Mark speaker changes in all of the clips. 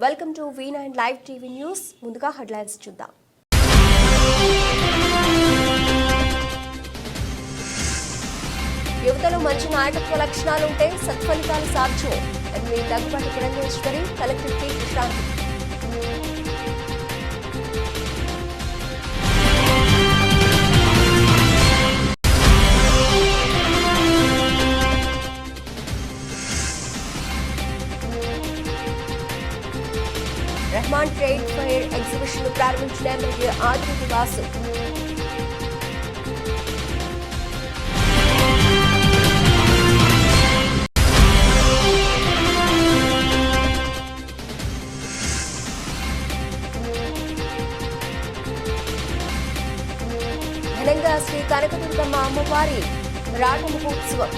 Speaker 1: Welcome to V9 live TV news. ముందుగా headlines చూద్దాం. యువతలో మంచి నాయకత్వ లక్షణాలు ఉంటే సత్ఫలితాలు సాధ్యం. MLA Daggubati Purandeswari, collector T Prashant. Rehman trade fair exhibition ప్రారంభించిన ఎమ్మెల్యే ఆదిరెడ్డి వాసు. ఘనంగా శ్రీ కనకదుర్గమ్మ అమ్మవారి రాట మహోత్సవం.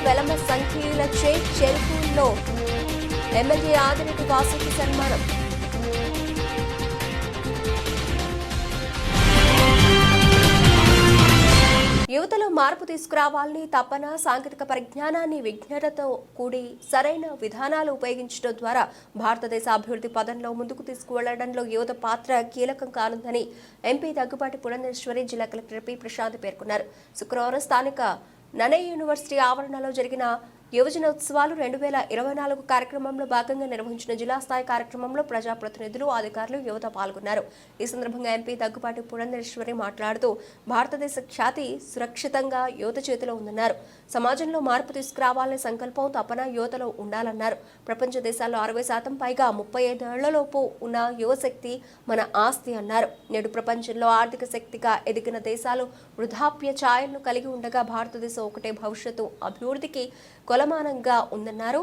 Speaker 1: వెలమ సంఖ్యలచే చెరుకుల్లో ఎమ్మెల్యే ఆదిరెడ్డి వాసుకి సన్మానం. యువతలో మార్పు తీసుకురావాలని తపన, సాంకేతిక పరిజ్ఞానాన్ని విజ్ఞతతో కూడి సరైన విధానాలు ఉపయోగించడం ద్వారా భారతదేశ అభివృద్ధి పదంలో ముందుకు తీసుకువెళ్లడంలో యువత పాత్ర కీలకం కానుందని ఎంపీ దగ్గుబాటి పురంధేశ్వరి, జిల్లా కలెక్టర్ పి ప్రశాంత్ పేర్కొన్నారు. శుక్రవారం స్థానిక ననే యూనివర్సిటీ ఆవరణలో జరిగిన యువజనోత్సవాలు 2024 కార్యక్రమంలో భాగంగా నిర్వహించిన జిల్లా స్థాయి కార్యక్రమంలో ప్రజాప్రతినిధులు, అధికారులు, యువత పాల్గొన్నారు. ఈ సందర్భంగా ఎంపీ దగ్గుబాటి పురంధేశ్వరి మాట్లాడుతూ భారతదేశ ఖ్యాతి సురక్షితంగా యువత చేతిలో ఉందన్నారు. సమాజంలో మార్పు తీసుకురావాలనే సంకల్పం, తపన యువతలో ఉండాలన్నారు. ప్రపంచ దేశాల్లో 60% పైగా 35 ఏళ్లలోపు ఉన్న యువశక్తి మన ఆస్తి అన్నారు. నేడు ప్రపంచంలో ఆర్థిక శక్తిగా ఎదిగిన దేశాలు వృద్ధాప్య ఛాయలను కలిగి ఉండగా భారతదేశం ఒకటే భవిష్యత్తు అభివృద్ధికి కొలమానంగా ఉందన్నారు.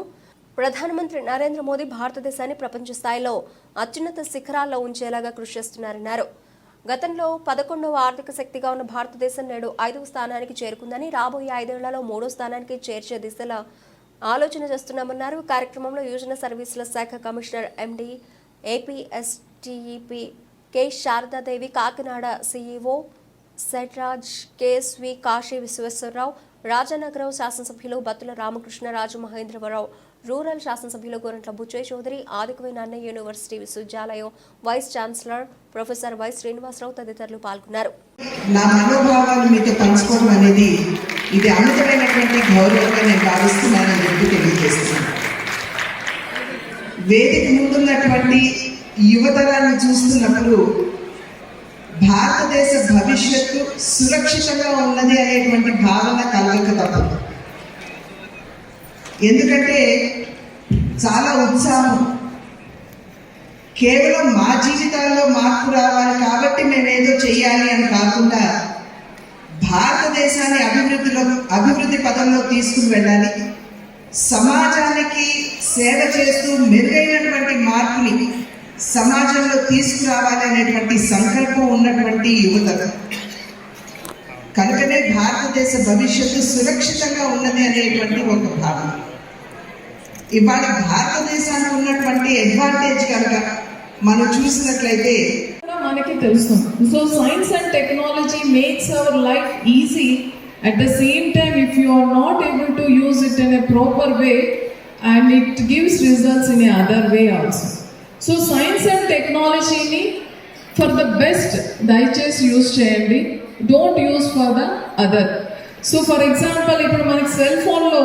Speaker 1: ప్రధానమంత్రి నరేంద్ర మోదీ భారతదేశాన్ని ప్రపంచ స్థాయిలో అత్యున్నత శిఖరాల్లో ఉంచేలాగా కృషి చేస్తున్నారన్నారు. గతంలో 11వ ఆర్థిక శక్తిగా ఉన్న భారతదేశం నేడు 5వ స్థానానికి చేరుకుందని, రాబోయే 5 ఏళ్లలో 3వ స్థానానికి చేర్చే దిశలో ఆలోచన చేస్తున్నామన్నారు. కార్యక్రమంలో యువజన సర్వీసుల శాఖ commissioner MD APSTEP K Sharadadevi, Kakinada CEO సెట్రాజ్, కేఎస్వి కాశీ విశ్వేశ్వరరావు, రాజానగరం శాసనసభ్యులు బత్తుల రామకృష్ణ రాజు, మహేంద్రవరావు రూరల్ శాసనసభ్యులు గోరంట్ల బుచ్చయ్య చౌదరి, ఆదికవి నన్న యూనివర్సిటీ విశ్వవిద్యాలయం vice chancellor professor Y Srinivasarao తదితరులు పాల్గొన్నారు.
Speaker 2: నా మనోభావాలు మీతో పంచుకోవడం అనేది ఇది అమితమైనటువంటి గౌరవంగా నేను భావిస్తున్నానని చెప్పి తెలియజేస్తున్నాను. వేదిక ముందున్నటువంటి యువతరాన్ని చూస్తున్నప్పుడు భారతదేశ భవిష్యత్తు సురక్షితంగా ఉన్నది అనేటువంటి భావన కలగక తప్పదు. ఎందుకంటే చాలా ఉత్సాహం, కేవలం మా జీవితాల్లో మార్పు రావాలి కాబట్టి మేమేదో చెయ్యాలి అని కాకుండా భారతదేశాన్ని అభివృద్ధి పదంలో తీసుకుని వెళ్ళాలి, సమాజానికి సేవ చేస్తూ మెరుగైనటువంటి మార్పుని సమాజంలో తీసుకురావాలి అనేటువంటి సంకల్పం ఉన్నటువంటి యువత. కనుకనే భారతదేశ భవిష్యత్తు సురక్షితంగా ఉన్నది అనేటువంటి ఒక భావన. ఇవాళ భారతదేశానికి ఉన్నటువంటి అడ్వాంటేజ్ కనుక మనం చూసినట్లయితే
Speaker 3: మనకి తెలుస్తుంది. So science and technology makes our life easy. At the same time if you are not able to use it in a proper way and it gives results in a other way also. So science and టెక్నాలజీని for the best దయచేసి use చేయండి, don't use for the other. So for example ఇప్పుడు మనకి cell ఫోన్లో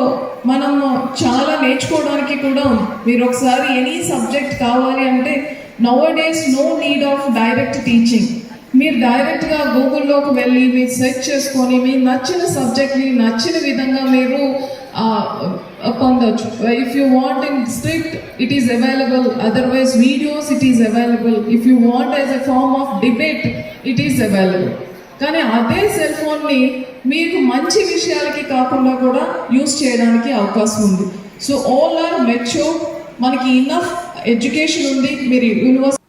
Speaker 3: మనం చాలా నేర్చుకోవడానికి కూడా ఉంది. మీరు ఒకసారి ఎనీ సబ్జెక్ట్ కావాలి అంటే nowadays no need of direct teaching. మీరు డైరెక్ట్గా గూగుల్లోకి వెళ్ళి మీరు సెర్చ్ చేసుకొని మీకు నచ్చిన సబ్జెక్ట్ని నచ్చిన విధంగా మీరు పొందొచ్చు. If you want in script it is available, otherwise videos it is available. If you want as a form of debate it is available. కానీ అదే సెల్ ఫోన్ని మీకు మంచి విషయాలకి కాకుండా కూడా యూజ్ చేయడానికి అవకాశం ఉంది. సో ఆల్ ఆర్ మెచ్యూర్, మనకి ఇన్నఫ్ ఎడ్యుకేషన్ ఉంది. మీరు యూనివర్సిటీ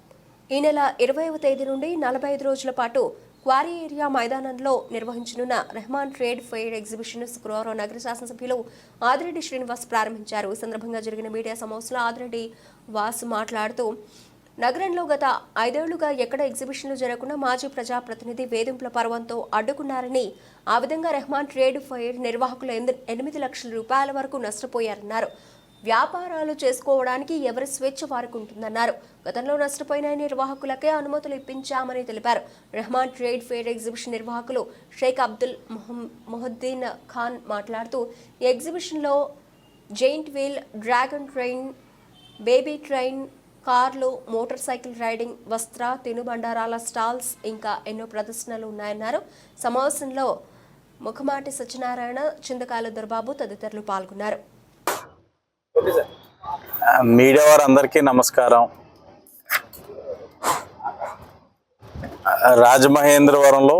Speaker 1: ఈ నెల 20వ తేదీ నుండి 45 రోజుల పాటు క్వారీ ఏరియా మైదానంలో నిర్వహించనున్న రెహమాన్ ట్రేడ్ ఫెయిర్ ఎగ్జిబిషన్ శుక్రవారం నగర శాసనసభ్యులు ఆదిరెడ్డి శ్రీనివాస్ ప్రారంభించారు. ఈ సందర్భంగా జరిగిన మీడియా సమావేశంలో ఆదిరెడ్డి వాసు మాట్లాడుతూ నగరంలో గత 5 ఏళ్లుగా ఎక్కడ ఎగ్జిబిషన్లు జరగకుండా మాజీ ప్రజాప్రతినిధి వేధింపుల పర్వంతో అడ్డుకున్నారని, ఆ విధంగా రెహమాన్ ట్రేడ్ ఫెయిర్ నిర్వాహకులు 8 లక్షల రూపాయల వరకు నష్టపోయారన్నారు. వ్యాపారాలు చేసుకోవడానికి ఎవరి స్వేచ్ఛ వారికి ఉంటుందన్నారు. గతంలో నష్టపోయిన నిర్వాహకులకే అనుమతులు ఇప్పించామని తెలిపారు. రెహమాన్ ట్రేడ్ ఫెయిర్ ఎగ్జిబిషన్ నిర్వాహకులు షేక్ అబ్దుల్ మొహద్దీన్ ఖాన్ మాట్లాడుతూ, ఈ ఎగ్జిబిషన్లో giant wheel, dragon train, baby train, కార్లు, మోటార్ సైకిల్ రైడింగ్, వస్త్ర, తినుబండారాల స్టాల్స్ ఇంకా ఎన్నో ప్రదర్శనలు ఉన్నాయన్నారు. సమావేశంలో ముఖమాటి సత్యనారాయణ, చింతకాయల దొరబాబు తదితరులు పాల్గొన్నారు.
Speaker 4: మీడియా వారందరికీ నమస్కారం. రాజమహేంద్రవరంలో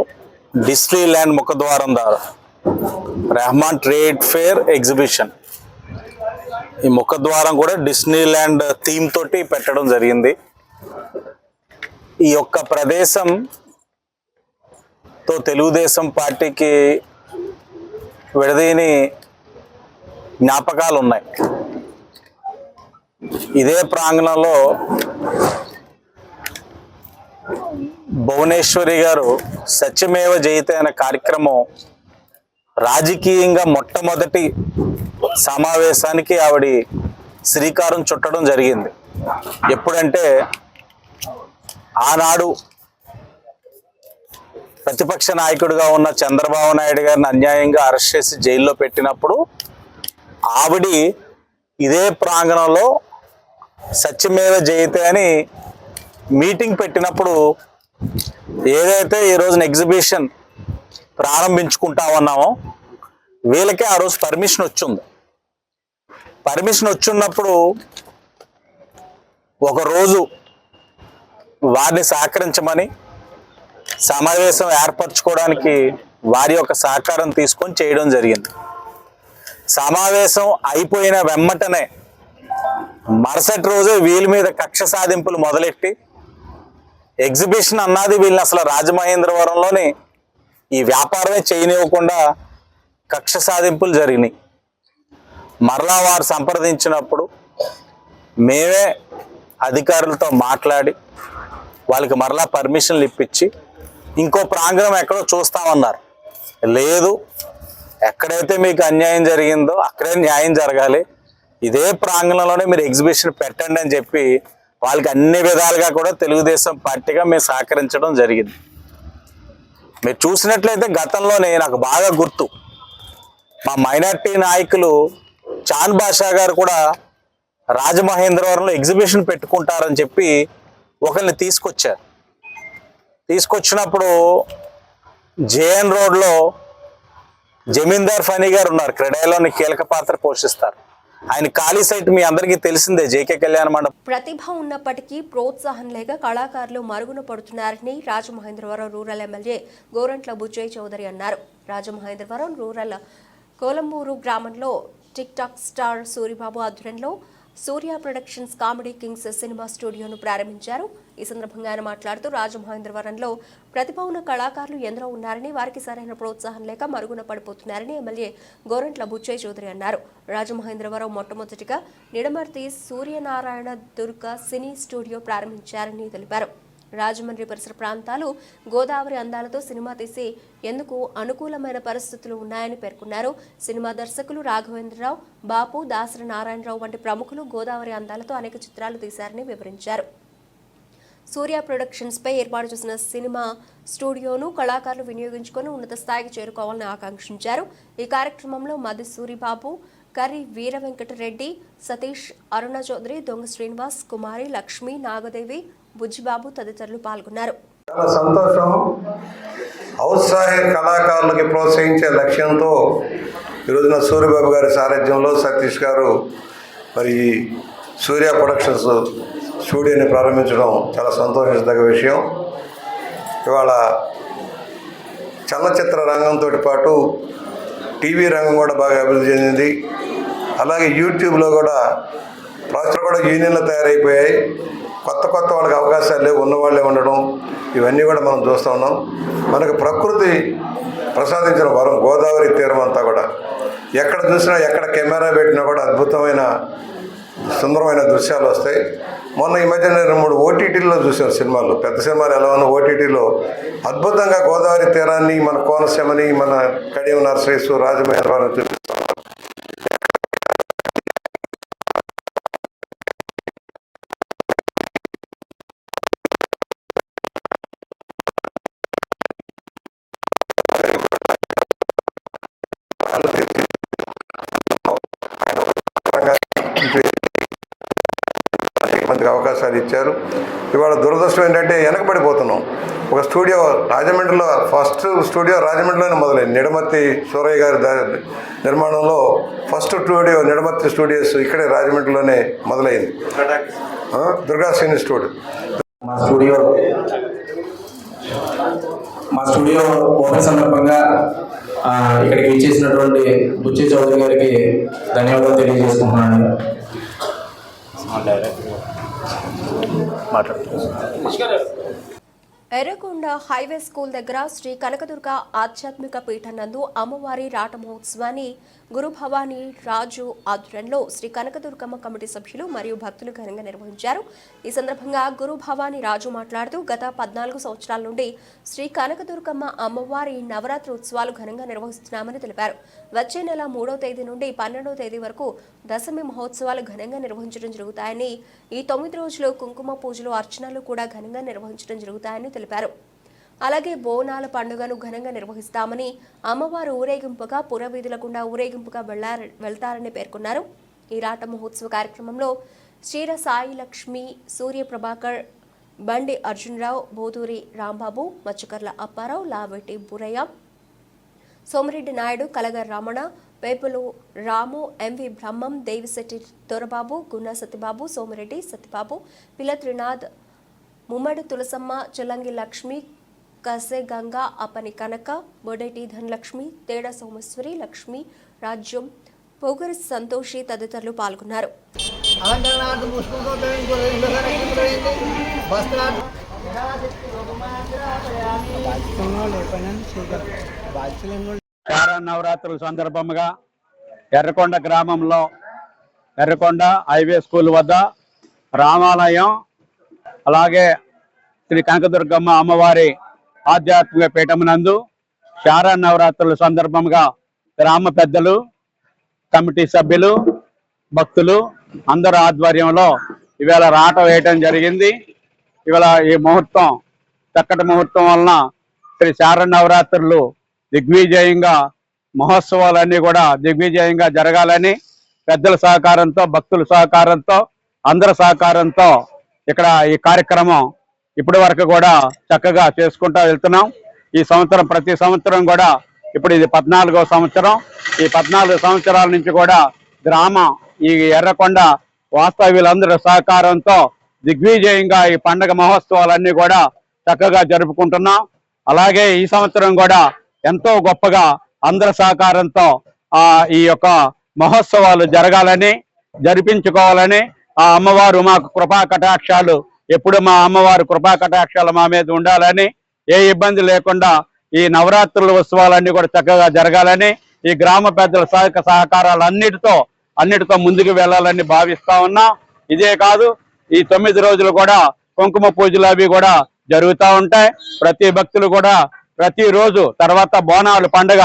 Speaker 4: డిస్ట్రీ ల్యాండ్ ముఖద్వారం ద్వారా రెహమాన్ ట్రేడ్ ఫెయిర్ ఎగ్జిబిషన్, ఈ ముఖద్వారం కూడా డిస్నీ ల్యాండ్ థీమ్ తోటి పెట్టడం జరిగింది. ఈ యొక్క ప్రదేశంతో తెలుగుదేశం పార్టీకి విడదీని జ్ఞాపకాలు ఉన్నాయి. ఇదే ప్రాంగణంలో భువనేశ్వరి గారు సత్యమేవ జయతే అనే కార్యక్రమం రాజకీయంగా మొట్టమొదటి సమావేశానికి ఆవిడ శ్రీకారం చుట్టడం జరిగింది. ఎప్పుడంటే ఆనాడు ప్రతిపక్ష నాయకుడిగా ఉన్న చంద్రబాబు నాయుడు గారిని అన్యాయంగా అరెస్ట్ చేసి జైల్లో పెట్టినప్పుడు ఆవిడ ఇదే ప్రాంగణంలో సత్యమేవ జయతే అని మీటింగ్ పెట్టినప్పుడు ఏదైతే ఈ రోజున ఎగ్జిబిషన్ ప్రారంభించుకుంటా ఉన్నామో వీళ్ళకే ఆ రోజు పర్మిషన్ వచ్చింది. పర్మిషన్ వచ్చినప్పుడు ఒకరోజు వారిని సహకరించమని సమావేశం ఏర్పరచుకోవడానికి వారి యొక్క సహకారం తీసుకొని చేయడం జరిగింది. సమావేశం అయిపోయిన వెమ్మటనే మరుసటి రోజే వీళ్ళ మీద కక్ష సాధింపులు మొదలెట్టి ఎగ్జిబిషన్ అన్నది వీళ్ళని అసలు రాజమహేంద్రవరంలోని ఈ వ్యాపారమే చేయనివ్వకుండా కక్ష సాధింపులు జరిగినాయి. మరలా వారు సంప్రదించినప్పుడు మేమే అధికారులతో మాట్లాడి వాళ్ళకి మరలా పర్మిషన్లు ఇప్పించి ఇంకో ప్రాంగణం ఎక్కడో చూస్తామన్నారు. లేదు, ఎక్కడైతే మీకు అన్యాయం జరిగిందో అక్కడే న్యాయం జరగాలి, ఇదే ప్రాంగణంలోనే మీరు ఎగ్జిబిషన్ పెట్టండి అని చెప్పి వాళ్ళకి అన్ని విధాలుగా కూడా తెలుగుదేశం పార్టీగా మేము సహకరించడం జరిగింది. మీరు చూసినట్లయితే గతంలోనే నాకు బాగా గుర్తు, మా మైనార్టీ నాయకులు చాన్ బాషా గారు కూడా రాజమహేంద్రవరంలో ఎగ్జిబిషన్ పెట్టుకుంటారని చెప్పి ఒకరిని తీసుకొచ్చారు. తీసుకొచ్చినప్పుడు జేఎన్ రోడ్లో జమీందార్ ఫనీ గారు ఉన్నారు, క్రెడాయిలోని కీలక పాత్ర పోషిస్తారు. ఆయన ఖాళీ సైట్ మీ అందరికీ తెలిసిందే, జేకే కళ్యాణ మండపం.
Speaker 1: ప్రతిభ ఉన్నప్పటికీ ప్రోత్సాహం లేక కళాకారులు మరుగున పడుతున్నారని రాజమహేంద్రవరం రూరల్ ఎమ్మెల్యే గోరంట్ల బుచ్చయ్య చౌదరి అన్నారు. రాజమహేంద్రవరం రూరల్ కోలంబూరు గ్రామంలో టిక్ టాక్ స్టార్ సూరిబాబు ఆధ్వర్యంలో సూర్య ప్రొడక్షన్స్ కామెడీ కింగ్స్ సినిమా స్టూడియోను ప్రారంభించారు. ఈ సందర్భంగా ఆయన మాట్లాడుతూ రాజమహేంద్రవరంలో ప్రతిభ ఉన్న కళాకారులు ఎందరో ఉన్నారని, వారికి సరైన ప్రోత్సాహం లేక మరుగున పడిపోతున్నారని ఎమ్మెల్యే గోరంట్ల బుచ్చయ్య చౌదరి అన్నారు. రాజమహేంద్రవరం మొట్టమొదటిగా నిడమర్తి సూర్యనారాయణ దుర్గ సినీ స్టూడియో ప్రారంభించారని తెలిపారు. రాజమండ్రి పరిసర ప్రాంతాలు గోదావరి అందాలతో సినిమా తీసి ఎందుకు అనుకూలమైన పరిస్థితులు ఉన్నాయని పేర్కొన్నారు. సినిమా దర్శకులు రాఘవేంద్రరావు, బాపు, దాసరి నారాయణరావు వంటి ప్రముఖులు గోదావరి అందాలతో అనేక చిత్రాలు తీశారని వివరించారు. సూర్య ప్రొడక్షన్స్ పై ఏర్పాటు చేసిన సినిమా స్టూడియోను కళాకారులు వినియోగించుకొని ఉన్నత స్థాయికి చేరుకోవాలని ఆకాంక్షించారు. ఈ కార్యక్రమంలో మది సూరిబాబు, కర్రి వీర వెంకటరెడ్డి, సతీష్, అరుణ చౌదరి, దొంగ శ్రీనివాస్, కుమారి, లక్ష్మి, నాగదేవి, బుజ్జిబాబు తదితరులు పాల్గొన్నారు.
Speaker 5: చాలా సంతోషం. ఔత్సాహిక కళాకారులకి ప్రోత్సహించే లక్ష్యంతో ఈరోజున సూర్యబాబు గారి సారథ్యంలో సతీష్ గారు మరి సూర్య ప్రొడక్షన్స్ స్టూడియోని ప్రారంభించడం చాలా సంతోషించదగ్గ విషయం. ఇవాళ చలనచిత్ర రంగంతో పాటు టీవీ రంగం కూడా బాగా అభివృద్ధి చెందింది. అలాగే యూట్యూబ్లో కూడా రాష్ట్రం కూడా యూనియన్లు తయారైపోయాయి. కొత్త వాళ్ళకి అవకాశాలు లేవు, ఉన్నవాళ్ళే ఉండడం, ఇవన్నీ కూడా మనం చూస్తూ ఉన్నాం. మనకు ప్రకృతి ప్రసాదించిన వరం గోదావరి తీరం అంతా కూడా ఎక్కడ చూసినా, ఎక్కడ కెమెరా పెట్టినా కూడా అద్భుతమైన సుందరమైన దృశ్యాలు వస్తాయి. మొన్న ఈ మధ్య 2-3 ఓటీటీల్లో చూసాం సినిమాలు, పెద్ద సినిమాలు ఎలా ఉన్న ఓటీటీలో అద్భుతంగా గోదావరి తీరాన్ని, మన కోనసీమని, మన కడియం నర్సరీస్, రాజమహేంద్రవరం చూపిస్తాం. మందికి అవకాశాలు ఇచ్చారు. ఇవాళ దురదృష్టం ఏంటంటే వెనకబడిపోతున్నాం. ఒక స్టూడియో రాజమండ్రిలో, ఫస్ట్ స్టూడియో రాజమండ్రిలోనే మొదలైంది. నిడమర్తి సూరయ్య గారి నిర్మాణంలో ఫస్ట్ స్టూడియో నిడమర్తి స్టూడియోస్ ఇక్కడే రాజమండ్రిలోనే మొదలైంది. Durga cine studio.
Speaker 6: మా స్టూడియో ఓపెన్ సందర్భంగా ఇక్కడికి ఇచ్చేసినటువంటి బుచ్చి చౌదరి గారికి ధన్యవాదాలు తెలియజేసుకుంటున్నాను.
Speaker 1: ఎర్రకొండ హైవే స్కూల్ దగ్గర శ్రీ కనకదుర్గ ఆధ్యాత్మిక పీఠం నందు అమ్మవారి రాట మహోత్సవాన్ని గురు భవానీ రాజు ఆధ్వర్యంలో శ్రీ కనకదుర్గమ్మ కమిటీ సభ్యులు మరియు భక్తులు ఘనంగా నిర్వహించారు. ఈ సందర్భంగా గురు భవానీ రాజు మాట్లాడుతూ గత 14 సంవత్సరాల నుండి శ్రీ కనకదుర్గమ్మ అమ్మవారి నవరాత్రి ఉత్సవాలు ఘనంగా నిర్వహిస్తున్నామని తెలిపారు. వచ్చే నెల 3వ తేదీ నుండి 12వ తేదీ వరకు దశమి మహోత్సవాలు ఘనంగా నిర్వహించడం జరుగుతాయని, ఈ 9 రోజులు కుంకుమ పూజలు, అర్చనలు కూడా ఘనంగా నిర్వహించడం జరుగుతాయని తెలిపారు. అలాగే బోనాల పండుగను ఘనంగా నిర్వహిస్తామని, అమ్మవారు ఊరేగింపుగా పురవీధుల గుండా ఊరేగింపుగా వెళ్తారని పేర్కొన్నారు. ఈ రాట మహోత్సవ కార్యక్రమంలో శ్రీర సాయి లక్ష్మి, సూర్య ప్రభాకర్, బండి అర్జునరావు, బోధూరి రాంబాబు, మచ్చకర్ల అప్పారావు, లావెట్టి బురయ్య, సోమిరెడ్డి నాయుడు, కలగర్ రమణ, పేపులు రాము, ఎంవి బ్రహ్మం, దేవిశెట్టి దొరబాబు, గున్న సత్యబాబు, సోమిరెడ్డి సత్యబాబు, పిల్ల త్రినాథ్, ముమ్మడి తులసమ్మ, చెల్లంగి లక్ష్మి, కసే గంగా, అపని కనక, బొడేటి ధనలక్ష్మి, తేడా సోమేశ్వరి, లక్ష్మి రాజ్యం, పొగరి సంతోషి తదితరులు పాల్గొన్నారు.
Speaker 7: నవరాత్రుల సందర్భంగా ఎర్రకొండ గ్రామంలో ఎర్రకొండ హైవే స్కూల్ వద్ద రామాలయం, అలాగే శ్రీ కనకదుర్గమ్మ అమ్మవారి ఆధ్యాత్మిక పీఠమునందు నవరాత్రుల సందర్భంగా గ్రామ పెద్దలు, కమిటీ సభ్యులు, భక్తులు అందరి ఆధ్వర్యంలో ఇవాళ రాట వేయటం జరిగింది. ఇవాళ ఈ ముహూర్తం, చక్కటి ముహూర్తం వలన శ్రీ నవరాత్రులు దిగ్విజయంగా, మహోత్సవాలన్నీ కూడా దిగ్విజయంగా జరగాలని పెద్దల సహకారంతో, భక్తుల సహకారంతో, అందరి సహకారంతో ఇక్కడ ఈ కార్యక్రమం ఇప్పటి వరకు కూడా చక్కగా చేసుకుంటూ వెళ్తున్నాం. ఈ సంవత్సరం, ప్రతి సంవత్సరం కూడా, ఇప్పుడు ఇది 14వ సంవత్సరం. ఈ 14 సంవత్సరాల నుంచి కూడా గ్రామం, ఈ ఎర్రకొండ వాస్తవ్యులందరి సహకారంతో దిగ్విజయంగా ఈ పండగ మహోత్సవాలన్నీ కూడా చక్కగా జరుపుకుంటున్నాం. అలాగే ఈ సంవత్సరం కూడా ఎంతో గొప్పగా అందరి సహకారంతో ఈ యొక్క మహోత్సవాలు జరగాలని, జరిపించుకోవాలని, ఆ అమ్మవారు మాకు కృపా కటాక్షాలు, ఎప్పుడు మా అమ్మవారు కృపా కటాక్షాలు మా మీద ఉండాలని, ఏ ఇబ్బంది లేకుండా ఈ నవరాత్రుల ఉత్సవాలన్నీ కూడా చక్కగా జరగాలని, ఈ గ్రామ పెద్దల సహకారాలు అన్నిటితో ముందుకు వెళ్ళాలని భావిస్తా ఉన్నాం. ఇదే కాదు, ఈ 9 రోజులు కూడా కుంకుమ పూజలు అవి కూడా జరుగుతూ ఉంటాయి. ప్రతి భక్తులు కూడా ప్రతిరోజు, తర్వాత బోనాలు పండుగ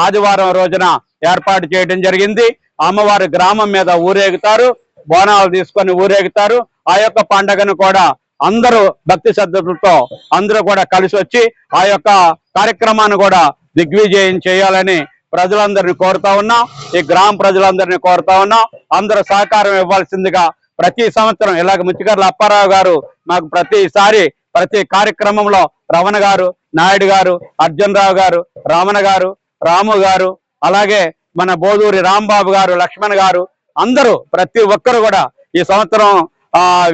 Speaker 7: ఆదివారం రోజున ఏర్పాటు చేయడం జరిగింది. అమ్మవారి గ్రామం మీద ఊరేగుతారు, బోనాలు తీసుకొని ఊరేగుతారు. ఆ యొక్క పండుగను కూడా అందరూ భక్తి శ్రద్ధలతో అందరూ కూడా కలిసి వచ్చి ఆ యొక్క కార్యక్రమాన్ని కూడా దిగ్విజయం చేయాలని ప్రజలందరినీ కోరుతా ఉన్నాం. ఈ గ్రామ ప్రజలందరినీ కోరుతా ఉన్నాం. అందరూ సహకారం ఇవ్వాల్సిందిగా ప్రతి సంవత్సరం ఇలాగ ముచ్చికర్ల అప్పారావు గారు మాకు ప్రతిసారి ప్రతి కార్యక్రమంలో రమణ గారు, నాయుడు గారు, అర్జునరావు గారు, రమణ గారు, రాము గారు, అలాగే మన బోధూరి రాంబాబు గారు, లక్ష్మణ్ గారు, అందరూ ప్రతి ఒక్కరు కూడా ఈ సంవత్సరం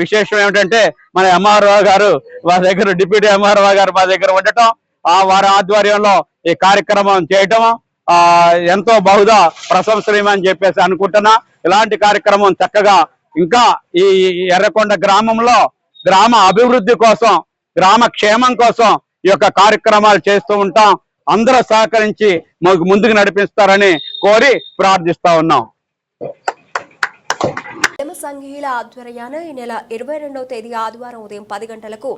Speaker 7: విశేషం ఏమిటంటే మన ఎంఆర్ఓ గారు మా దగ్గర, డిప్యూటీ ఎంఆర్ఓ గారు మా దగ్గర ఉండటం, వారి ఆధ్వర్యంలో ఈ కార్యక్రమం చేయటం ఎంతో బహుదా ప్రశంసనీయమని చెప్పేసి అనుకుంటున్నా. ఇలాంటి కార్యక్రమం చక్కగా ఇంకా ఈ ఎర్రకొండ గ్రామంలో గ్రామ అభివృద్ధి కోసం, గ్రామ క్షేమం కోసం ఈ యొక్క కార్యక్రమాలు చేస్తూ ఉంటాం. అందరూ సహకరించి మాకు ముందుకు నడిపిస్తారని కోరి ప్రార్థిస్తా ఉన్నాం.
Speaker 1: సంఘీయుల ఆధ్వర్యాన ఈ నెల 22వ తేదీ ఆదివారం ఉదయం 10 గంటలకు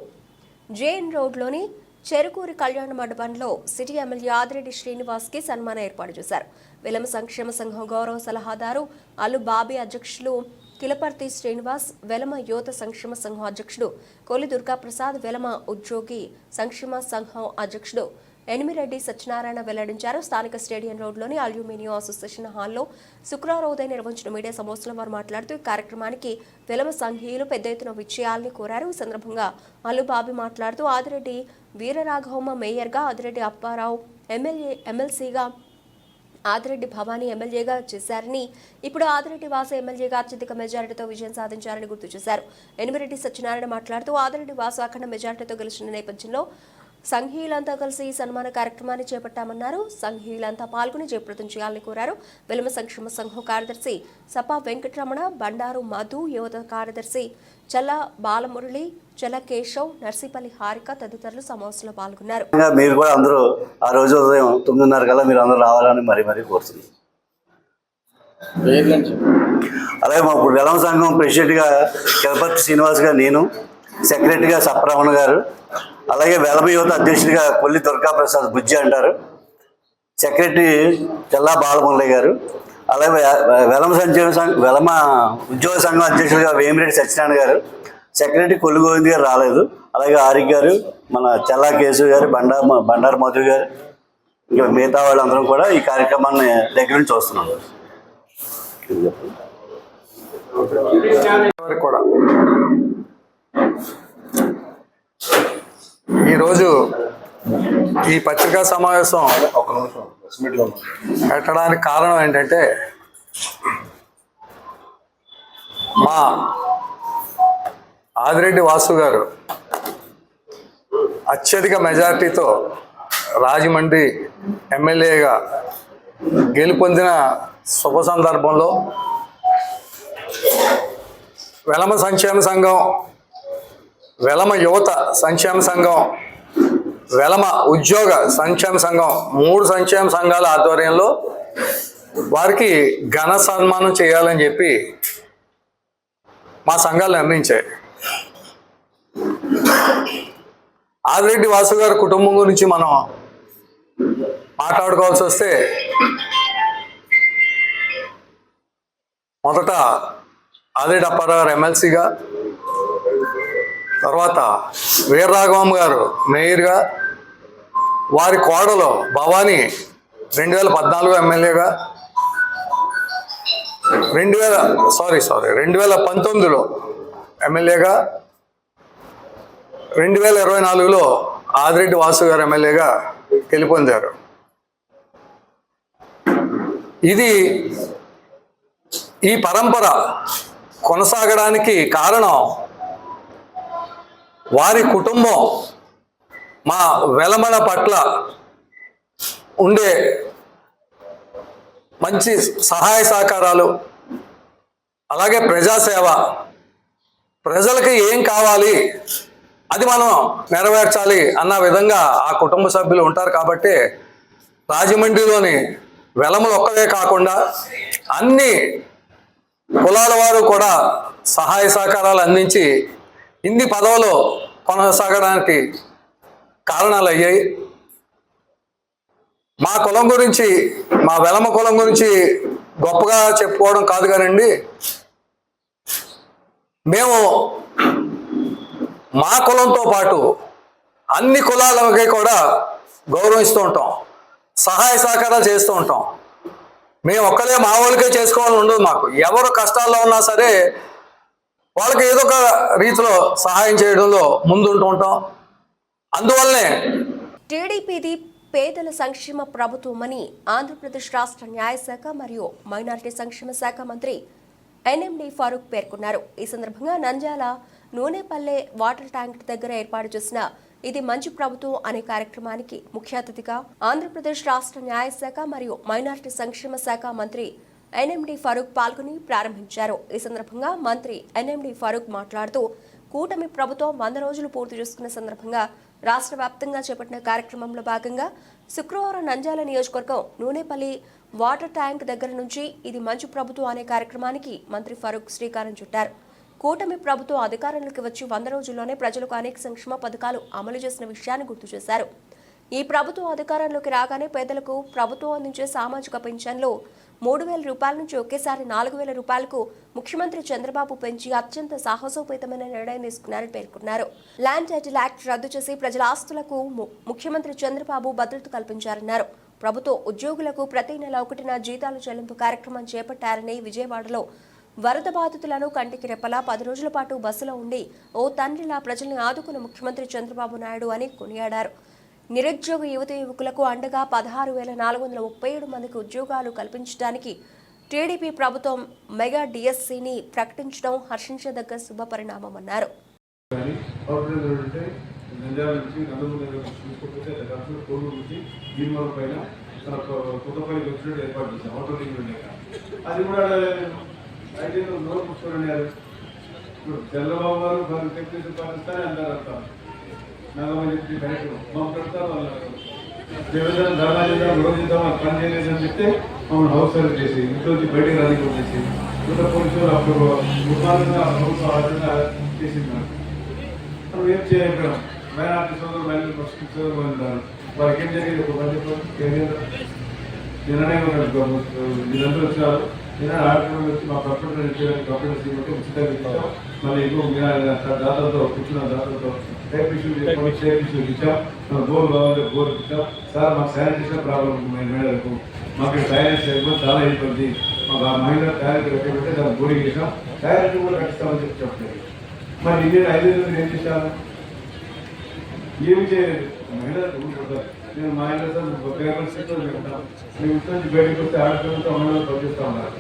Speaker 1: జేఎన్ రోడ్లోని చెరుకూరి కళ్యాణ మండపంలో సిటీ ఎమ్మెల్యే ఆదిరెడ్డి శ్రీనివాస్కి సన్మానం ఏర్పాటు చేశారు. వెలమ సంక్షేమ సంఘం గౌరవ సలహాదారు అల్లు బాబీ అధ్యక్షులు కిలపర్తి శ్రీనివాస్, వెలమ యువత సంక్షేమ సంఘం అధ్యక్షుడు కొలి దుర్గాప్రసాద్, వెలమ ఉద్యోగి సంక్షేమ సంఘం అధ్యక్షుడు ఎనిమిరెడ్డి సత్యనారాయణ వెల్లడించారు. స్థానిక స్టేడియం రోడ్లోని అల్యూమినియం అసోసియేషన్ హాల్లో శుక్రవారం ఉదయం నిర్వహించిన మీడియా సమావేశంలో వారు మాట్లాడుతూ ఈ కార్యక్రమానికి వెలమ సంఘీయులు పెద్ద ఎత్తున విజయాలని కోరారు. ఈ సందర్భంగా అల్లుబాబి మాట్లాడుతూ ఆదిరెడ్డి వీరరాఘవమ్మ మేయర్గా, ఆదిరెడ్డి అప్పారావు ఎమ్మెల్సీగా, ఆదిరెడ్డి భవానీ ఎమ్మెల్యేగా చేశారని, ఇప్పుడు ఆదిరెడ్డి వాసు ఎమ్మెల్యేగా అత్యధిక మెజారిటీతో విజయం సాధించారని గుర్తు చేశారు. ఎనిమిరెడ్డి సత్యనారాయణ మాట్లాడుతూ ఆదిరెడ్డి వాసు అఖండ మెజారిటీతో గెలిచిన నేపథ్యంలో సంఘీయులంతా కలిసి ఈ సన్మాన కార్యక్రమాన్ని చేపట్టామన్నారు. సంఘీయులంతా పాల్గొని జయప్రదం చేయాలని కోరారు. వెలమ సంక్షేమ సంఘం కార్యదర్శి సపా వెంకటరమణ, బండారు మధు, యువత కార్యదర్శి చల్ల బాలమురళి, చల్ల కేశవ్, నర్సీపల్లి హారిక తదితరులు సమావేశంలో పాల్గొన్నారు.
Speaker 8: మీరు కూడా అందరూ ఆ రోజు ఉదయం 9:30 కల్లా మీరు అందరూ రావాలని మరీ కోరుతున్నాం. అలాగే మా ఇప్పుడు వెలమ సంఘం ప్రెసిడెంట్గా కిలపర్తి శ్రీనివాస్ గారు, నేను సెక్రటరీగా సప్రమణ గారు, అలాగే వెలమ యువత అధ్యక్షుడిగా కొల్లి దుర్గాప్రసాద్ బుజ్జి అంటారు, సెక్రటరీ చల్లా బాలమురళి గారు, అలాగే వెలమ ఉద్యోగ సంఘం అధ్యక్షుడిగా వేమిరెడ్డి సత్యనారాయణ గారు, సెక్రటరీ కొల్లి గోవింద్ గారు రాలేదు, అలాగే ఆరిక్ గారు, మన చల్లా కేశవ్ గారు, బండారు మధు గారు, ఇంకా మిగతా వాళ్ళందరం కూడా ఈ కార్యక్రమాన్ని దగ్గర నుంచి చూస్తున్నాం.
Speaker 9: కూడా ఈరోజు ఈ పత్రికా సమావేశం పెట్టడానికి కారణం ఏంటంటే, మా ఆదిరెడ్డి వాసు గారు అత్యధిక మెజార్టీతో రాజమండ్రి ఎమ్మెల్యేగా గెలుపొందిన శుభ సందర్భంలో వెలమ సంక్షేమ సంఘం, వెలమ యువత సంక్షేమ సంఘం, వెలమ ఉద్యోగ సంక్షేమ సంఘం, 3 సంక్షేమ సంఘాల ఆధ్వర్యంలో వారికి ఘన సన్మానం చేయాలని చెప్పి మా సంఘాలు నిర్ణయించాయి. ఆదిరెడ్డి వాసు గారి కుటుంబం గురించి మనం మాట్లాడుకోవాల్సి వస్తే, మొదట ఆదిరెడ్డి అప్పారావు గారు ఎమ్మెల్సీగా, తర్వాత వీరరాఘవమ్మ గారు మేయర్గా, వారి కోడలు భవానీ 2014 ఎమ్మెల్యేగా, 2019లో ఎమ్మెల్యేగా, 2024లో ఆదిరెడ్డి వాసు గారు ఎమ్మెల్యేగా గెలుపొందారు. ఇది ఈ పరంపర కొనసాగడానికి కారణం వారి కుటుంబం మా వెలమల పట్ల ఉండే మంచి సహాయ సహకారాలు, అలాగే ప్రజాసేవ, ప్రజలకి ఏం కావాలి అది మనం నెరవేర్చాలి అన్న విధంగా ఆ కుటుంబ సభ్యులు ఉంటారు. కాబట్టి రాజమండ్రిలోని వెలమలు ఒక్కవే కాకుండా అన్ని కులాల వారు కూడా సహాయ సహకారాలు అందించి ఇన్ని పదవులు కొనసాగడానికి కారణాలు అయ్యాయి. మా కులం గురించి, మా వెలమ కులం గురించి గొప్పగా చెప్పుకోవడం కాదు కానండి, మేము మా కులంతో పాటు అన్ని కులాలకి కూడా గౌరవిస్తూ ఉంటాం, సహాయ సహకారాలు చేస్తూ ఉంటాం. మేము ఒక్కలే మా వాళ్ళకే చేసుకోవాలని ఉండదు. మాకు ఎవరు కష్టాల్లో ఉన్నా సరే వాళ్ళకి ఏదో ఒక రీతిలో సహాయం చేయడంలో ముందుంటూ ఉంటాం. అందువల్లనే
Speaker 1: టీడీపీది పేదల సంక్షేమ ప్రభుత్వమని ఆంధ్రప్రదేశ్ రాష్ట్ర న్యాయశాఖ మరియు మైనారిటీ సంక్షేమ శాఖ మంత్రి ఎన్ఎండి ఫారూక్ పేర్కొన్నారు. ఈ సందర్భంగా నంద్యాల నూనెపల్లె వాటర్ ట్యాంక్ దగ్గర ఏర్పాటు చేసిన ఇది మంచి ప్రభుత్వం అనే కార్యక్రమానికి ముఖ్య అతిథిగా ఆంధ్రప్రదేశ్ రాష్ట్ర న్యాయశాఖ మరియు మైనారిటీ సంక్షేమ శాఖ మంత్రి ఎన్ఎండి ఫారూక్ పాల్గొని ప్రారంభించారు. ఈ సందర్భంగా మంత్రి ఎన్ఎండి ఫారూక్ మాట్లాడుతూ కూటమి ప్రభుత్వం 100 రోజులు పూర్తి చేసుకున్న సందర్భంగా రాష్ట్ర వ్యాప్తంగా చేపట్టిన కార్యక్రమంలో భాగంగా శుక్రవారం నంద్యాల నియోజకవర్గం నూనెపల్లి వాటర్ ట్యాంక్ దగ్గర నుంచి ఇది మంచు ప్రభుత్వం అనే కార్యక్రమానికి మంత్రి ఫరూక్ శ్రీకారం చుట్టారు. కూటమి ప్రభుత్వం అధికారంలోకి వచ్చి 100 రోజుల్లోనే ప్రజలకు అనేక సంక్షేమ పథకాలు అమలు చేసిన విషయాన్ని గుర్తు చేశారు. ఈ ప్రభుత్వం అధికారంలోకి రాగానే పేదలకు ప్రభుత్వం అందించే సామాజిక పింఛన్లు 3,000 రూపాయల నుంచి ఒకేసారి 4,000 రూపాయలకు ముఖ్యమంత్రి చంద్రబాబు పెంచి అత్యంత సాహసోపేతమైన నిర్ణయం తీసుకున్నారని పేర్కొన్నారు. ల్యాండ్ టైటిల్ యాక్ట్ రద్దు చేసి ప్రజల ఆస్తులకు ముఖ్యమంత్రి చంద్రబాబు భద్రత కల్పించారన్నారు. ప్రభుత్వ ఉద్యోగులకు ప్రతి నెల 1న జీతాలు చెల్లింపు కార్యక్రమం చేపట్టారని విజయవాడలో వరద బాధితులను కంటికి రెప్పలా 10 రోజుల పాటు బస్సులో ఉండి ఓ తండ్రిలా ప్రజల్ని ఆదుకున్న ముఖ్యమంత్రి చంద్రబాబు నాయుడు అని కొనియాడారు. నిరుద్యోగ యువకులకు అండగా 16,437 మందికి ఉద్యోగాలు కల్పించడానికి టీడీపీ ప్రభుత్వం మెగా డిఎస్సిని ప్రకటించడం హర్షించదగ్గ శుభ పరిణామమన్నారు.
Speaker 10: చంద్రబాబు గారు పాకిస్తాన్ అంటారు. నగమని చెప్పి కరెక్ట్ మాట్లాడతారు. ధర్మాజేద్దాం రోజుద్దాం పని చేయలేదని చెప్తే మమ్మల్ని హౌస్ అరెస్ట్ చేసి ఇంట్లోంచి బయటకు రానికొచ్చేసి ఇంకా పోలీసులు అప్పుడు ముఖాలుగా ప్రభుత్వం ఆధారంగా చేసింది. మనం ఏం చేయగలం? మైనార్టీ సోదరులు మైనార్టీ వారికి ఏం జరిగింది? ఒక పని నిన్ననే వీళ్ళందరూ వచ్చినారు. నిన్న ఆడపిల్లలు వచ్చి మా కంప్యూటర్ కంప్యూటర్ సీమంటే ఉచితంగా ఇచ్చాం. మళ్ళీ ఇంకో దాతలతో కూర్చున్న దాతలతో టైప్ ఇష్యూ ఇచ్చాం. బోర్ కావాలి బోర్ ఇచ్చాం. సార్ మాకు శానిటేషన్ ప్రాబ్లం ఉంది మేడలకు, మాకు టాయిలెట్స్ ఇవ్వడం చాలా ఇబ్బంది, మాకు ఆ మహిళ టాయిలెట్ కట్టబెట్టే దాన్ని బోరింగ్ చేసాం, టాయిలెట్ కూడా కట్టిస్తామని చెప్పి చెప్తారు. మరి ఇన్ని 5 రోజులు ఏం చేశాను? ఏమి చేయలేదు. మహిళలకు ఊరుకుంటారు. నేను మా ఇంట్లో పేపర్ సీట్లో పెడతాను. మేము ఇంట్లో నుంచి బయటకు వస్తే ఆడపిల్లలతో మహిళలు పనిచేస్తూ ఉన్నారు.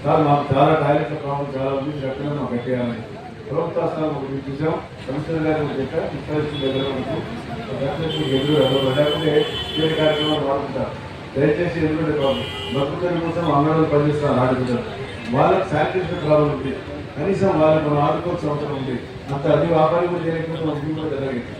Speaker 10: సార్ మాకు చాలా టాయిలెట్ల ప్రాబ్లం చాలా ఉంది, ఎక్కడ మాకు కట్టేయాలని ప్రభుత్వ స్థానం చూసాం. కమిషనర్ గారు చెప్పారు, ముఖ్యమంత్రి దగ్గర ఉంటూ ఎదురు లేకపోతే వేరే కార్యక్రమాలు వాడుకుంటారు. దయచేసి ఎందుకంటే బతుకుల కోసం అంగన్వాడీ పనిచేస్తున్నారు ఆడపిల్లలు. వాళ్ళకి శానిటేషన్ ప్రాబ్లం ఉంది, కనీసం వాళ్ళకి మనం ఆడుకోవాల్సిన అవసరం ఉంది. అంత అది వ్యాపారం కూడా చేయకపోతే మన కూడా జరిగింది.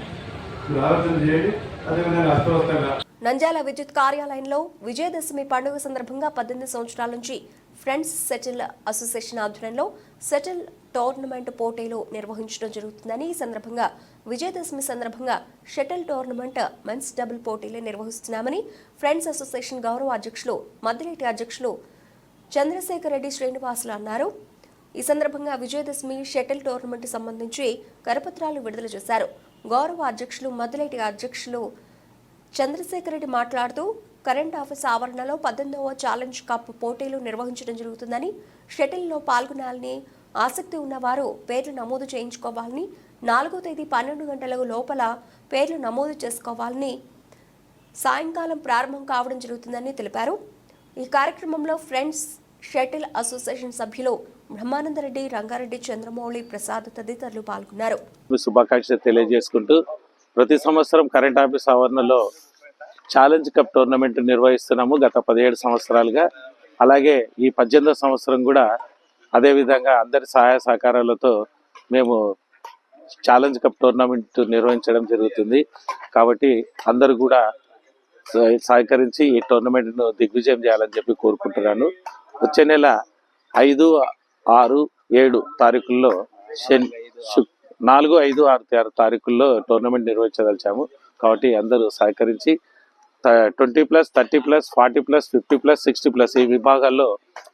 Speaker 10: మీరు ఆలోచన చేయండి. అదేవిధంగా అస్తవ్యస్తంగా
Speaker 1: నంద్యాల విద్యుత్ కార్యాలయంలో విజయదశమి పండుగ సందర్భంగా 18 సంవత్సరాల నుంచి ఫ్రెండ్స్ షటిల్ అసోసియేషన్ ఆధ్వర్యంలో షటిల్ టోర్నమెంట్ పోటీలు నిర్వహించడం జరుగుతుందని, ఈ సందర్భంగా విజయదశమి సందర్భంగా షటిల్ టోర్నమెంట్ మెన్స్ డబుల్ పోటీలు నిర్వహిస్తున్నామని ఫ్రెండ్స్ అసోసియేషన్ గౌరవ అధ్యక్షులు మద్దిలేటి అధ్యక్షులు చంద్రశేఖర్ రెడ్డి శ్రీనివాసులు అన్నారు. ఈ సందర్భంగా విజయదశమి షటిల్ టోర్నమెంట్ సంబంధించి కరపత్రాలు విడుదల చేశారు. గౌరవ అధ్యక్షులు మద్దిలేటి అధ్యక్షులు చంద్రశేఖర్ రెడ్డి మాట్లాడుతూ కరెంట్ ఆఫీస్ ఆవరణలో 18వ ఛాలెంజ్ కప్ పోటీలు నిర్వహించడం జరుగుతుందని, షటిల్లో పాల్గొనాలని ఆసక్తి ఉన్నవారు పేర్లు నమోదు చేయించుకోవాలని, 4వ తేదీ 12 గంటల లోపల పేర్లు నమోదు చేసుకోవాలని సాయంకాలం ప్రారంభం కావడం జరుగుతుందని తెలిపారు. ఈ కార్యక్రమంలో ఫ్రెండ్స్ షటిల్ అసోసియేషన్ సభ్యులు బ్రహ్మానందరెడ్డి, రంగారెడ్డి, చంద్రమౌళి, ప్రసాద్ తదితరులు పాల్గొన్నారు.
Speaker 4: శుభాకాంక్షలు తెలియజేసుకుంటూ ప్రతి సంవత్సరం కరెంట్ ఆఫీస్ ఆవరణలో ఛాలెంజ్ కప్ టోర్నమెంట్ నిర్వహిస్తున్నాము గత 17 సంవత్సరాలుగా. అలాగే ఈ 18వ సంవత్సరం కూడా అదేవిధంగా అందరి సహాయ సహకారాలతో మేము ఛాలెంజ్ కప్ టోర్నమెంట్ నిర్వహించడం జరుగుతుంది. కాబట్టి అందరూ కూడా సహకరించి ఈ టోర్నమెంట్ను దిగ్విజయం చేయాలని చెప్పి కోరుకుంటున్నాను. వచ్చే నెల 5, 6, 7 తారీఖుల్లో 4, 5, 6 తారీఖుల్లో టోర్నమెంట్ నిర్వహించదలిచాము. కాబట్టి అందరూ సహకరించి 20+, 30+, 40+, 50+, 60+ ఈ విభాగాల్లో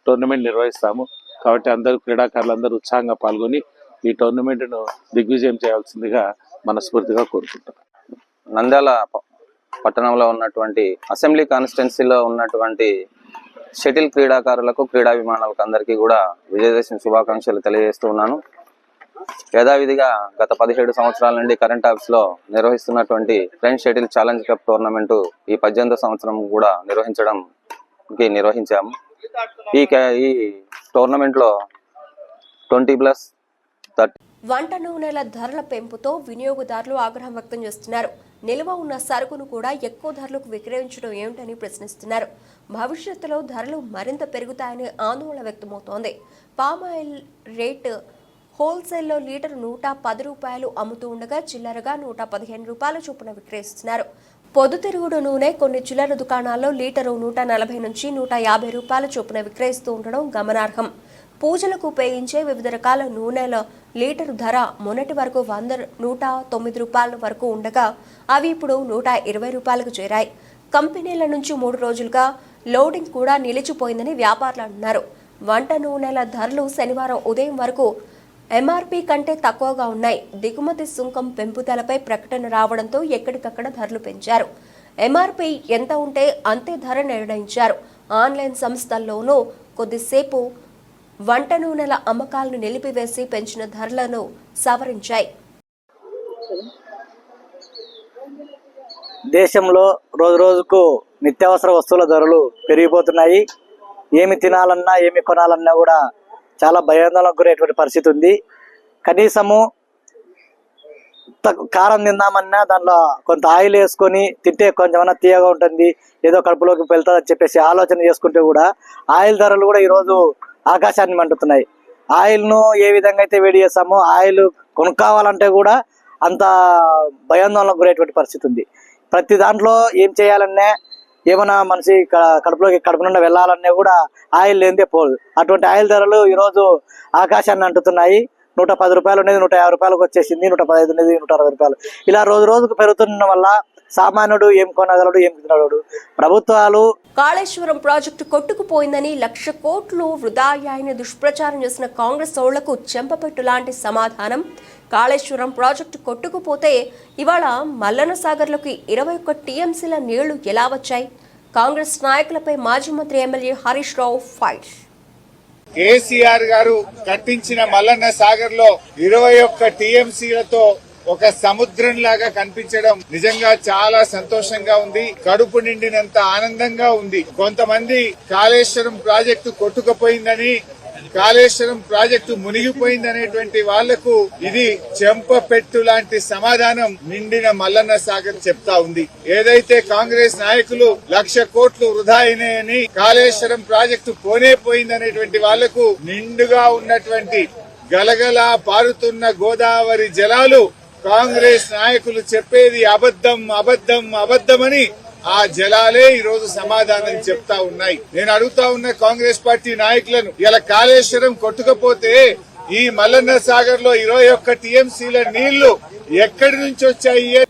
Speaker 4: టోర్నమెంట్ నిర్వహిస్తాము. కాబట్టి అందరూ క్రీడాకారులందరూ ఉత్సాహంగా పాల్గొని ఈ టోర్నమెంట్ను దిగ్విజయం చేయాల్సిందిగా మనస్ఫూర్తిగా కోరుకుంటున్నాను.
Speaker 11: నంద్యాల పట్టణంలో ఉన్నటువంటి అసెంబ్లీ కాన్స్టిట్యున్సీలో ఉన్నటువంటి షటిల్ క్రీడాకారులకు, క్రీడాభిమానులకు అందరికీ కూడా విజయదశమి శుభాకాంక్షలు తెలియజేస్తూ ఉన్నాను. యథావిధిగా గత 17 సంవత్సరాల నుండి కరెంట్ ఆఫీస్లో నిర్వహిస్తున్నటువంటి friends shuttle challenge cup tournament ఈ 18వ సంవత్సరం కూడా నిర్వహించాము. ఈ టోర్నమెంట్లో 20+, 30
Speaker 1: వంట నూనెల ధరల పెంపుతో వినియోగదారులు ఆగ్రహం వ్యక్తం చేస్తున్నారు. నిల్వ ఉన్న సరుకును కూడా ఎక్కువ ధరలకు విక్రయించడం ఏమిటని ప్రశ్నిస్తున్నారు. భవిష్యత్తులో ధరలు మరింత పెరుగుతాయని ఆందోళన వ్యక్తమవుతోంది. పామాయిల్ రేట్ హోల్సేల్లో లీటరు 110 రూపాయలు అమ్ముతూ ఉండగా చిల్లరగా 115 రూపాయల చొప్పున విక్రయిస్తున్నారు. పొద్దుతిరుగుడు నూనె కొన్ని చిల్లర దుకాణాల్లో లీటరు 140 నుంచి 150 రూపాయల చొప్పున విక్రయిస్తూ ఉండడం గమనార్హం. పూజలకు ఉపయోగించే వివిధ రకాల నూనెల లీటరు ధర మొన్నటి వరకు 109 రూపాయల వరకు ఉండగా అవి ఇప్పుడు 120 రూపాయలకు చేరాయి. కంపెనీల నుంచి 3 రోజులుగా లోడింగ్ కూడా నిలిచిపోయిందని వ్యాపారులు అన్నారు. వంట నూనెల ధరలు శనివారం ఉదయం వరకు ఎంఆర్పీ కంటే తక్కువగా ఉన్నాయి. దిగుమతి సుంకం పెంపుదలపై ప్రకటన రావడంతో ఎక్కడికక్కడ ధరలు పెంచారు. ఎంఆర్పీ ఎంత ఉంటే అంతే ధర నిర్ణయించారు. ఆన్లైన్ సంస్థల్లోనూ కొద్దిసేపు వంట నూనెల అమ్మకాలను నిలిపివేసి పెంచిన ధరలను సవరించాయి.
Speaker 12: దేశంలో రోజు రోజుకు నిత్యావసర వస్తువుల ధరలు పెరిగిపోతున్నాయి. ఏమి తినాలన్నా ఏమి కొనాలన్నా కూడా చాలా భయాందోళనకు గురేటువంటి పరిస్థితి ఉంది. కనీసము కారం తిందామన్నా దాంట్లో కొంత ఆయిల్ వేసుకొని తింటే కొంచెమన్నా తీయగా ఉంటుంది, ఏదో కడుపులోకి వెళ్తుందని చెప్పేసి ఆలోచన చేసుకుంటే కూడా ఆయిల్ ధరలు కూడా ఈరోజు ఆకాశాన్ని మంటుతున్నాయి. ఆయిల్ను ఏ విధంగా అయితే వేడి చేస్తామో ఆయిల్ కొనుక్కోవాలంటే కూడా అంత భయాందోళనకు గురేటువంటి పరిస్థితి ఉంది. ప్రతి దాంట్లో ఏం చేయాలన్నా ఏమైనా మనిషి కడుపు నుండి వెళ్ళాలన్నా కూడా ఆయిల్ లేనిదే పోదు. అటువంటి ఆయిల్ ధరలు ఈరోజు ఆకాశాన్ని అంటుతున్నాయి. 110 రూపాయలు అనేది 150 రూపాయలకు వచ్చేసింది, 115 అనేది 160 రూపాయలు. ఇలా రోజు రోజుకు పెరుగుతున్న వల్ల సామాన్యుడు ఏం కొనగలడు, ఏం తినగలడు. ప్రభుత్వాలు
Speaker 1: కాళేశ్వరం ప్రాజెక్టు కొట్టుకుపోయిందని 1,00,000 కోట్లు వృధా అయ్యాయని దుష్ప్రచారం చేసిన కాంగ్రెస్ ఓళ్లకు చెంపపెట్టు లాంటి సమాధానం. కాళేశ్వరం ప్రాజెక్టు కొట్టుకుపోతే ఇవాళ మల్లన్న సాగర్లోకి 21 టీఎంసీల నీళ్లు ఎలా వచ్చాయి? కాంగ్రెస్ నాయకులపై మాజీ మంత్రి ఎమ్మెల్యే హరీష్ రావు ఫైర్.
Speaker 10: కేసీఆర్ గారు కట్టించిన మల్లన్న సాగర్ లో 21 టీఎంసీలతో ఒక సముద్రం లాగా కనిపించడం నిజంగా చాలా సంతోషంగా ఉంది. కడుపు నిండినంత ఆనందంగా ఉంది. కొంతమంది కాళేశ్వరం ప్రాజెక్టు కొట్టుకుపోయిందని, కాళేశ్వరం ప్రాజెక్టు మునిగిపోయిందనేటువంటి వాళ్లకు ఇది చెంపపెట్టు లాంటి సమాధానం నిండిన మల్లన్న సాగర్ చెప్తా ఉంది. ఏదైతే కాంగ్రెస్ నాయకులు 1,00,000 కోట్లు వృధా అయినాయని, కాళేశ్వరం ప్రాజెక్టు పోనే పోయిందనేటువంటి వాళ్లకు నిండుగా ఉన్నటువంటి గలగలా పారుతున్న గోదావరి జలాలు కాంగ్రెస్ నాయకులు చెప్పేది అబద్ధం అబద్ధం అబద్ధమని ఆ జలాలే ఈ రోజు సమాధానం చెప్తా ఉన్నాయి. నేను అడుగుతా ఉన్న కాంగ్రెస్ పార్టీ నాయకులను, ఇలా కాళేశ్వరం కొట్టుకపోతే ఈ మల్లన్న సాగర్ లో 21 టీఎంసీల నీళ్లు ఎక్కడి నుంచి వచ్చాయి?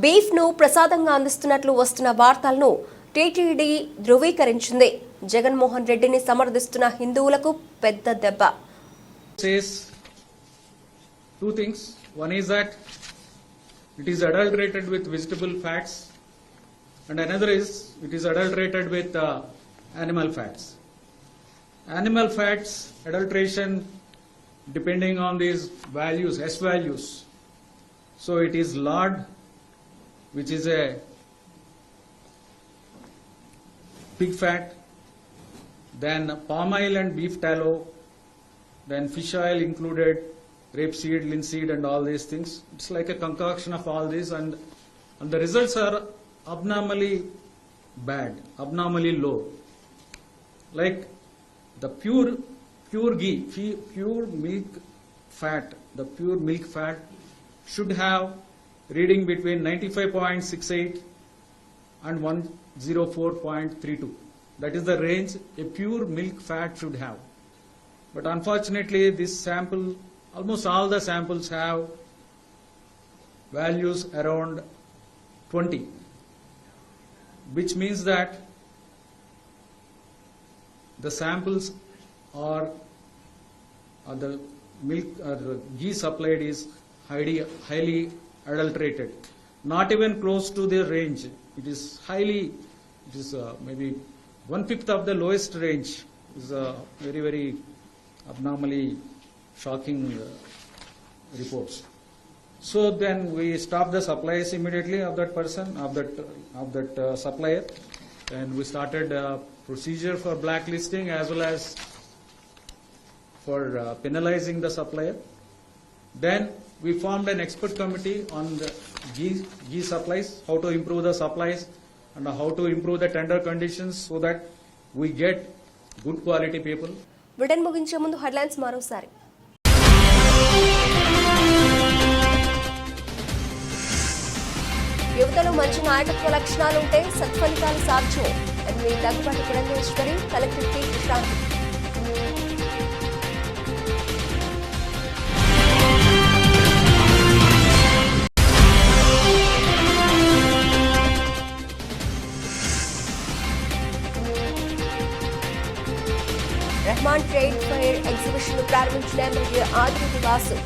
Speaker 1: బీఫ్ ను ప్రసాదంగా అందిస్తున్నట్లు వస్తున్న వార్తలను టీటీడీ ధృవీకరించింది. జగన్మోహన్ రెడ్డిని సమర్థిస్తున్న హిందువులకు పెద్ద దెబ్బ.
Speaker 13: Two things. One is that it is adulterated with vegetable fats, and another is it is adulterated with animal fats. Animal fats adulteration depending on these values, S values. So it is lard, which is a pig fat, then palm oil and beef tallow, then fish oil included, rapeseed, linseed and all these things. It's like a concoction of all these, and the results are abnormally bad, abnormally low. Like the pure ghee, pure milk fat, the pure milk fat should have reading between 95.68 and 104.32. That is the range a pure milk fat should have. But unfortunately this sample, almost all the samples have values around 20, which means that the samples are the milk or ghee supplied is highly adulterated, not even close to the range. It is maybe 1/5 of the lowest range. Is very, very abnormally shocking reports. So then we stopped the supplies immediately of that person, of that supplier, and we started a procedure for blacklisting as well as for penalizing the supplier. Then we formed an expert committee on the ghee supplies, how to improve the supplies and how to improve the tender conditions so that we get good quality people.
Speaker 1: Britain ముగించే ముందు headlines మరోసారి. యువతలో మంచి నాయకత్వ లక్షణాలుంటే సత్ఫలితాలు సాధ్యం. MP Daggubati Purandeswari, collector T Prashant. Rehman trade fair exhibition ప్రారంభించిన ఎమ్మెల్యే ఆదిరెడ్డి వాసు.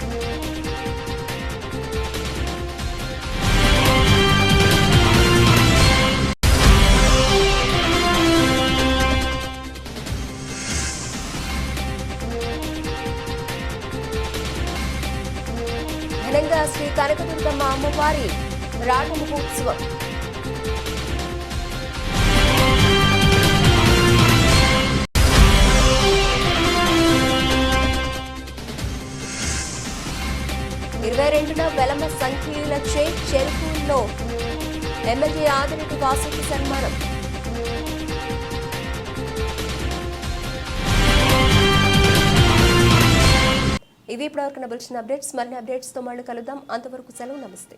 Speaker 1: ఘనంగా శ్రీ కనకదుర్గమ్మ అమ్మవారి రాట మహోత్సవం. వెలమ సంఖ్యలచే చెరుకుల్లో ఎమ్మెల్యే ఆదిరెడ్డి వాసుకి సన్మానం. ఇవి ఇప్పటివరకు నబిల్చిన అప్డేట్స్. మరిన్ని అప్డేట్స్తో మళ్ళీ కలుద్దాం. అంతవరకు సెలవు. నమస్తే.